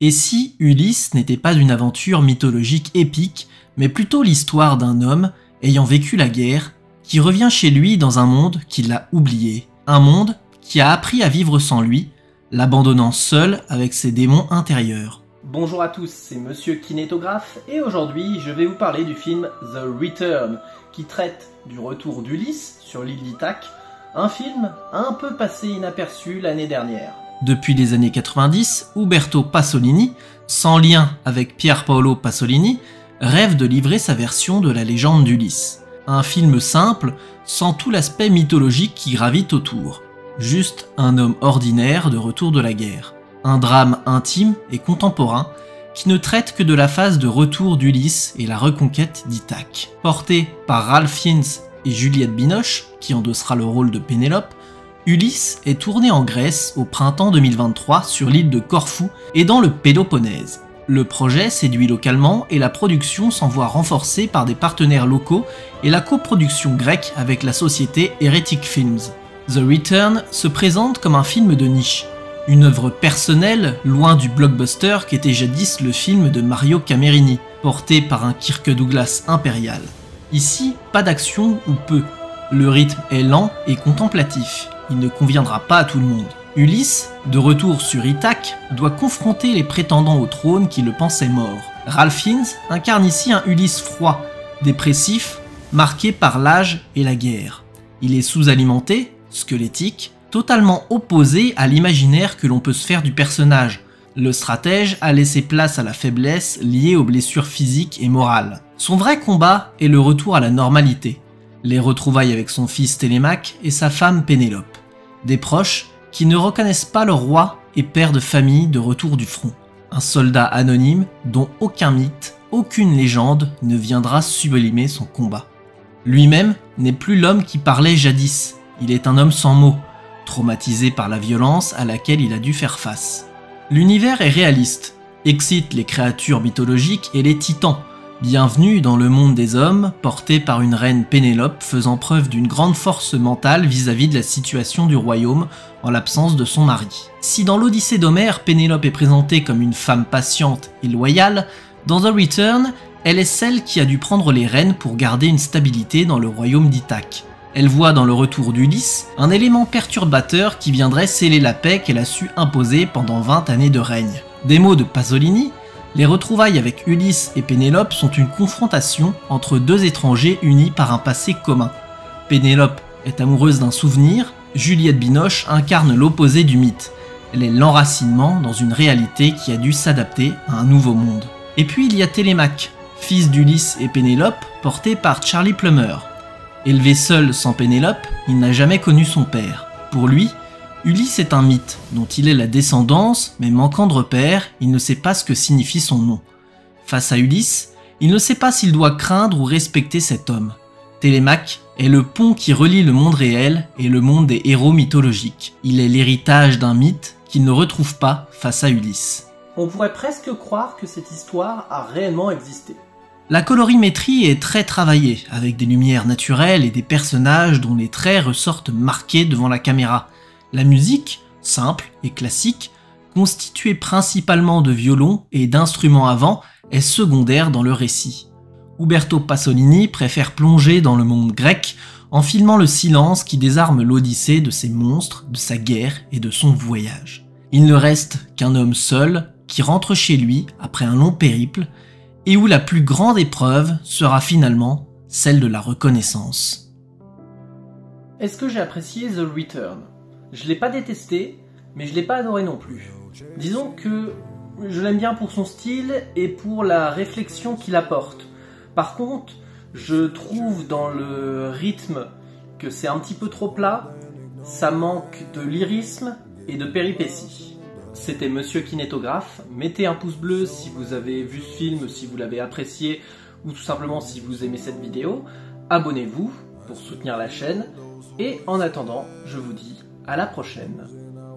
Et si Ulysse n'était pas une aventure mythologique épique, mais plutôt l'histoire d'un homme ayant vécu la guerre, qui revient chez lui dans un monde qui l'a oublié, un monde qui a appris à vivre sans lui, l'abandonnant seul avec ses démons intérieurs. Bonjour à tous, c'est Monsieur Kinétographe et aujourd'hui je vais vous parler du film The Return qui traite du retour d'Ulysse sur l'île d'Ithaque, un film un peu passé inaperçu l'année dernière. Depuis les années 90, Uberto Pasolini, sans lien avec Pier Paolo Pasolini, rêve de livrer sa version de la légende d'Ulysse. Un film simple, sans tout l'aspect mythologique qui gravite autour. Juste un homme ordinaire de retour de la guerre. Un drame intime et contemporain qui ne traite que de la phase de retour d'Ulysse et la reconquête d'Ithaque. Porté par Ralph Fiennes et Juliette Binoche, qui endossera le rôle de Pénélope, Ulysse est tourné en Grèce au printemps 2023 sur l'île de Corfou et dans le Péloponnèse. Le projet séduit localement et la production s'en voit renforcée par des partenaires locaux et la coproduction grecque avec la société Heretic Films. The Return se présente comme un film de niche, une œuvre personnelle loin du blockbuster qu'était jadis le film de Mario Camerini, porté par un Kirk Douglas impérial. Ici, pas d'action ou peu. Le rythme est lent et contemplatif, il ne conviendra pas à tout le monde. Ulysse, de retour sur Ithaque, doit confronter les prétendants au trône qui le pensaient mort. Ralph Fiennes incarne ici un Ulysse froid, dépressif, marqué par l'âge et la guerre. Il est sous-alimenté, squelettique, totalement opposé à l'imaginaire que l'on peut se faire du personnage. Le stratège a laissé place à la faiblesse liée aux blessures physiques et morales. Son vrai combat est le retour à la normalité. Les retrouvailles avec son fils Télémaque et sa femme Pénélope. Des proches qui ne reconnaissent pas leur roi et père de famille de retour du front. Un soldat anonyme dont aucun mythe, aucune légende ne viendra sublimer son combat. Lui-même n'est plus l'homme qui parlait jadis, il est un homme sans mots, traumatisé par la violence à laquelle il a dû faire face. L'univers est réaliste, excite les créatures mythologiques et les titans. Bienvenue dans le monde des hommes, porté par une reine Pénélope faisant preuve d'une grande force mentale vis-à-vis de la situation du royaume en l'absence de son mari. Si dans l'Odyssée d'Homère, Pénélope est présentée comme une femme patiente et loyale, dans The Return, elle est celle qui a dû prendre les rênes pour garder une stabilité dans le royaume d'Ithaque. Elle voit dans le retour d'Ulysse un élément perturbateur qui viendrait sceller la paix qu'elle a su imposer pendant 20 années de règne. Des mots de Pasolini, les retrouvailles avec Ulysse et Pénélope sont une confrontation entre deux étrangers unis par un passé commun. Pénélope est amoureuse d'un souvenir, Juliette Binoche incarne l'opposé du mythe. Elle est l'enracinement dans une réalité qui a dû s'adapter à un nouveau monde. Et puis il y a Télémaque, fils d'Ulysse et Pénélope, porté par Charlie Plummer. Élevé seul sans Pénélope, il n'a jamais connu son père. Pour lui, Ulysse est un mythe, dont il est la descendance, mais manquant de repères, il ne sait pas ce que signifie son nom. Face à Ulysse, il ne sait pas s'il doit craindre ou respecter cet homme. Télémaque est le pont qui relie le monde réel et le monde des héros mythologiques. Il est l'héritage d'un mythe qu'il ne retrouve pas face à Ulysse. On pourrait presque croire que cette histoire a réellement existé. La colorimétrie est très travaillée, avec des lumières naturelles et des personnages dont les traits ressortent marqués devant la caméra. La musique, simple et classique, constituée principalement de violons et d'instruments à vent, est secondaire dans le récit. Uberto Pasolini préfère plonger dans le monde grec en filmant le silence qui désarme l'Odyssée de ses monstres, de sa guerre et de son voyage. Il ne reste qu'un homme seul qui rentre chez lui après un long périple et où la plus grande épreuve sera finalement celle de la reconnaissance. Est-ce que j'ai apprécié The Return ? Je l'ai pas détesté, mais je l'ai pas adoré non plus. Disons que je l'aime bien pour son style et pour la réflexion qu'il apporte. Par contre, je trouve dans le rythme que c'est un petit peu trop plat, ça manque de lyrisme et de péripéties. C'était Monsieur Kinétographe, mettez un pouce bleu si vous avez vu ce film, si vous l'avez apprécié ou tout simplement si vous aimez cette vidéo. Abonnez-vous pour soutenir la chaîne et en attendant, je vous dis à la prochaine.